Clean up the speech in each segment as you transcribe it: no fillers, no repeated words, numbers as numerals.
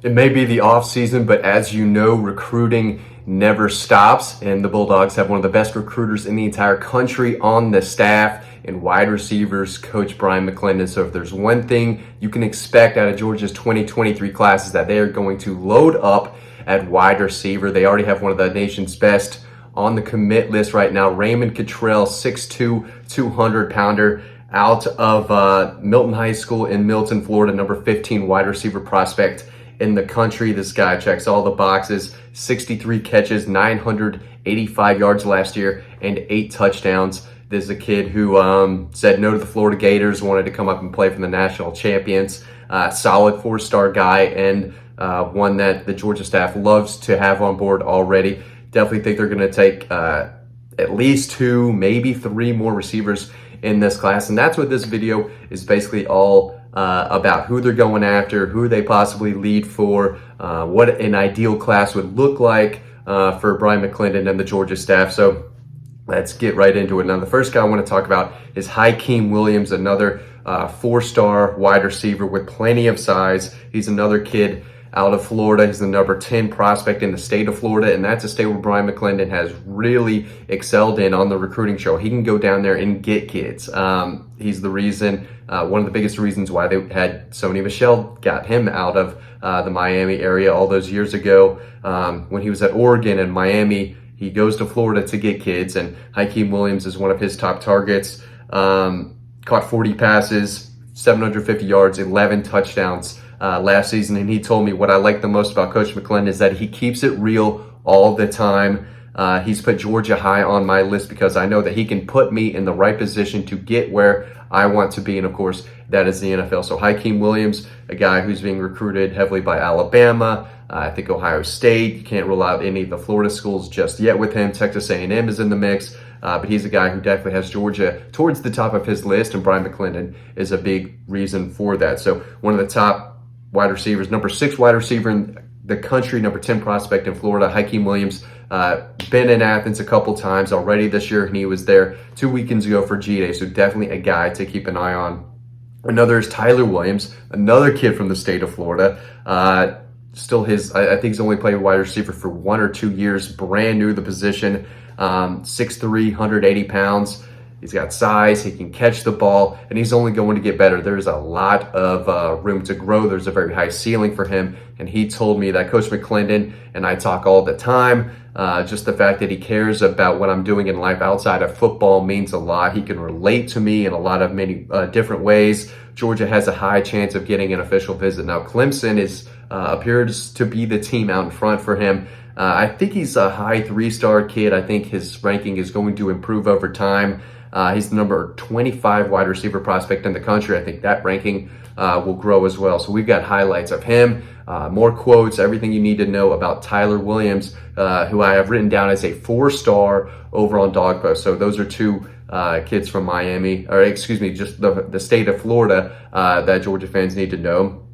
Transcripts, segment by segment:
It may be the off season, but as you know, recruiting never stops, and the Bulldogs have one of the best recruiters in the entire country on the staff and wide receivers, Coach Brian McClendon. So if there's one thing you can expect out of Georgia's 2023 class is that they are going to load up at wide receiver. They already have one of the nation's best on the commit list right now. Raymond Cottrell, 6'2", 200-pounder, out of Milton High School in Milton, Florida, number 15 wide receiver prospect in the country. This guy checks all the boxes. 63 catches, 985 yards last year, and 8 touchdowns. This is a kid who said no to the Florida Gators, wanted to come up and play for the national champions. Solid 4-star guy, and one that the Georgia staff loves to have on board already. Definitely think they're going to take at least 2, maybe 3 more receivers in this class. And that's what this video is basically all about: who they're going after, who they possibly lead for, what an ideal class would look like for Brian McClendon and the Georgia staff. So let's get right into it. Now, the first guy I want to talk about is Keem Williams, another 4-star wide receiver with plenty of size. He's another kid out of Florida. He's the number 10 prospect in the state of Florida, and that's a state where Brian McClendon has really excelled in on the recruiting show. He can go down there and get kids. He's the reason, one of the biggest reasons why they had Sony Michel got him out of the Miami area all those years ago. When he was at Oregon and Miami, he goes to Florida to get kids, and Keem Williams is one of his top targets. Caught 40 passes, 750 yards, 11 touchdowns last season. And he told me what I like the most about Coach McClendon is that he keeps it real all the time. He's put Georgia high on my list because I know that he can put me in the right position to get where I want to be. And of course, that is the NFL. So Keem Williams, a guy who's being recruited heavily by Alabama, I think Ohio State. You can't rule out any of the Florida schools just yet with him. Texas A&M is in the mix. But he's a guy who definitely has Georgia towards the top of his list, and Brian McClendon is a big reason for that. So one of the top wide receivers, number 6 wide receiver in the country, number 10 prospect in Florida, Keem Williams. Been in Athens a couple times already this year, and he was there 2 weekends ago for G-Day. So definitely a guy to keep an eye on. Another is Tyler Williams, another kid from the state of Florida. Still I think he's only played wide receiver for 1 or 2 years, brand new to the position. 6'3", 180 pounds. He's got size, he can catch the ball, and he's only going to get better. There's a lot of room to grow. There's a very high ceiling for him, and he told me that Coach McClendon and I talk all the time. Just the fact that he cares about what I'm doing in life outside of football means a lot. He can relate to me in a lot of many different ways. Georgia has a high chance of getting an official visit. Now, Clemson appears to be the team out in front for him. I think he's a high 3-star kid. I think his ranking is going to improve over time. He's the number 25 wide receiver prospect in the country. I think that ranking will grow as well. So we've got highlights of him, more quotes, everything you need to know about Tyler Williams, who I have written down as a 4-star over on DAWGSTRUCTION. So those are 2 kids from Miami, or excuse me, just the state of Florida that Georgia fans need to know.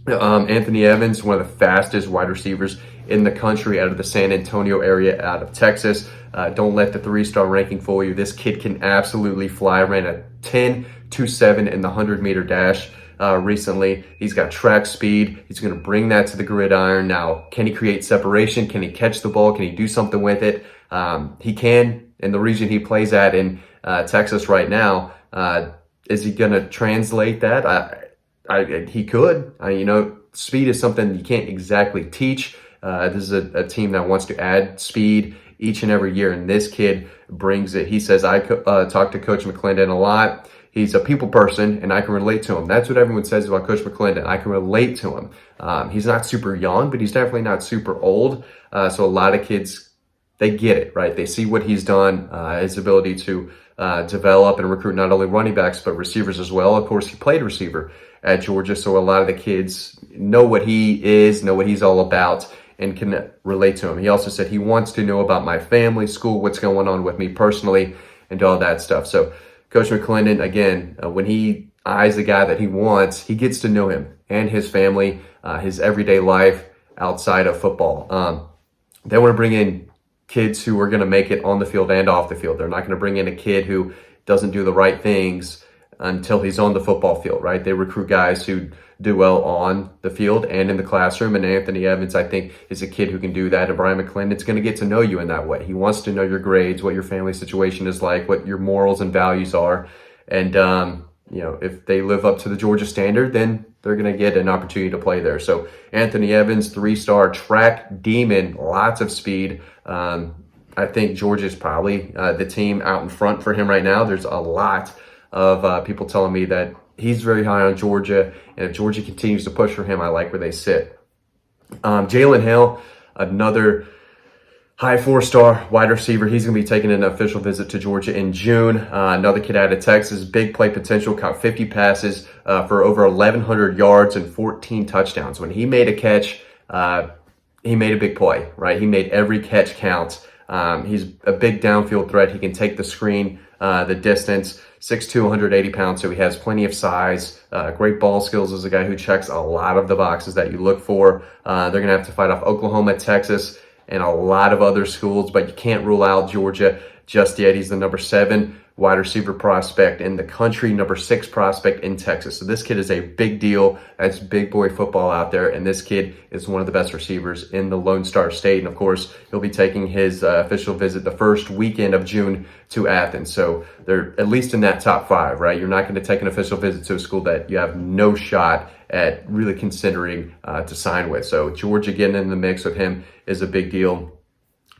Anthony Evans, one of the fastest wide receivers in the country out of the San Antonio area, out of Texas. Don't let the 3-star ranking fool you. This kid can absolutely fly. Ran a 10.27 in the 100-meter dash recently. He's got track speed. He's going to bring that to the gridiron. Now, can he create separation? Can he catch the ball? Can he do something with it? He can. In the region he plays at in Texas right now, is he going to translate that? He could. Speed is something you can't exactly teach. This is a team that wants to add speed each and every year, and this kid brings it. He says, I talk to Coach McClendon a lot. He's a people person, and I can relate to him. That's what everyone says about Coach McClendon. I can relate to him. He's not super young, but he's definitely not super old. So a lot of kids, they get it, right? They see what he's done, his ability to develop and recruit not only running backs, but receivers as well. Of course, he played receiver at Georgia, so a lot of the kids know what he is, know what he's all about, and can relate to him. He also said he wants to know about my family, school, what's going on with me personally, and all that stuff. So Coach McClendon, again, when he eyes the guy that he wants, he gets to know him and his family, his everyday life outside of football. They want to bring in kids who are going to make it on the field and off the field. They're not going to bring in a kid who doesn't do the right things until he's on the football field, right? They recruit guys who do well on the field and in the classroom. And Anthony Evans, I think, is a kid who can do that. And Brian McClendon's going to get to know you in that way. He wants to know your grades, what your family situation is like, what your morals and values are. And, you know, if they live up to the Georgia standard, then they're going to get an opportunity to play there. So Anthony Evans, 3-star track demon, lots of speed. I think Georgia's probably the team out in front for him right now. There's a lot of people telling me that he's very high on Georgia, and if Georgia continues to push for him, I like where they sit. Jalen Hill, another high 4-star wide receiver. He's going to be taking an official visit to Georgia in June. Another kid out of Texas, big play potential, caught 50 passes for over 1,100 yards and 14 touchdowns. When he made a catch, he made a big play, right? He made every catch count. He's a big downfield threat. He can take the screen, the distance, 6'2", 180 pounds, so he has plenty of size, great ball skills as a guy who checks a lot of the boxes that you look for. They're going to have to fight off Oklahoma, Texas, and a lot of other schools, but you can't rule out Georgia just yet. He's the number 7 wide receiver prospect in the country, number 6 prospect in Texas. So this kid is a big deal. That's big boy football out there, and this kid is one of the best receivers in the Lone Star State. And of course, he'll be taking his official visit the first weekend of June to Athens. So they're at least in that top 5, right? You're not going to take an official visit to a school that you have no shot at really considering to sign with. So Georgia getting in the mix with him is a big deal.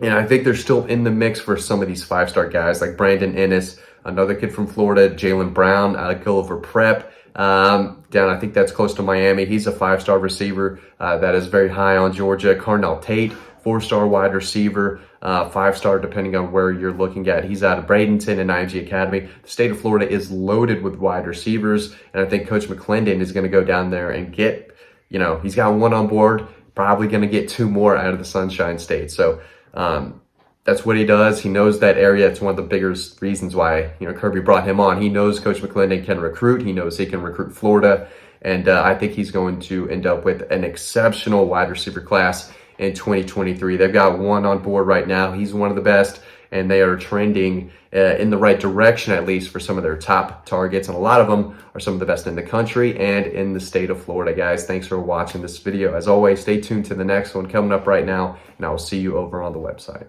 And I think they're still in the mix for some of these 5-star guys like Brandon Ennis, another kid from Florida, Jalen Brown out of Gulliver Prep, down I think that's close to Miami. He's a 5-star receiver that is very high on Georgia. Carnell Tate, 4-star wide receiver, 5-star depending on where you're looking at. He's out of Bradenton and IMG Academy. The state of Florida is loaded with wide receivers, and I think Coach McClendon is going to go down there and get, you know, he's got 1 on board, probably going to get 2 more out of the Sunshine State. So that's what he does. He knows that area. It's one of the biggest reasons why, you know, Kirby brought him on. He knows Coach McClendon can recruit. He knows he can recruit Florida. And I think he's going to end up with an exceptional wide receiver class in 2023. They've got 1 on board right now. He's one of the best, and they are trending in the right direction, at least for some of their top targets. And a lot of them are some of the best in the country and in the state of Florida. Guys, thanks for watching this video. As always, stay tuned to the next one coming up right now, and I will see you over on the website.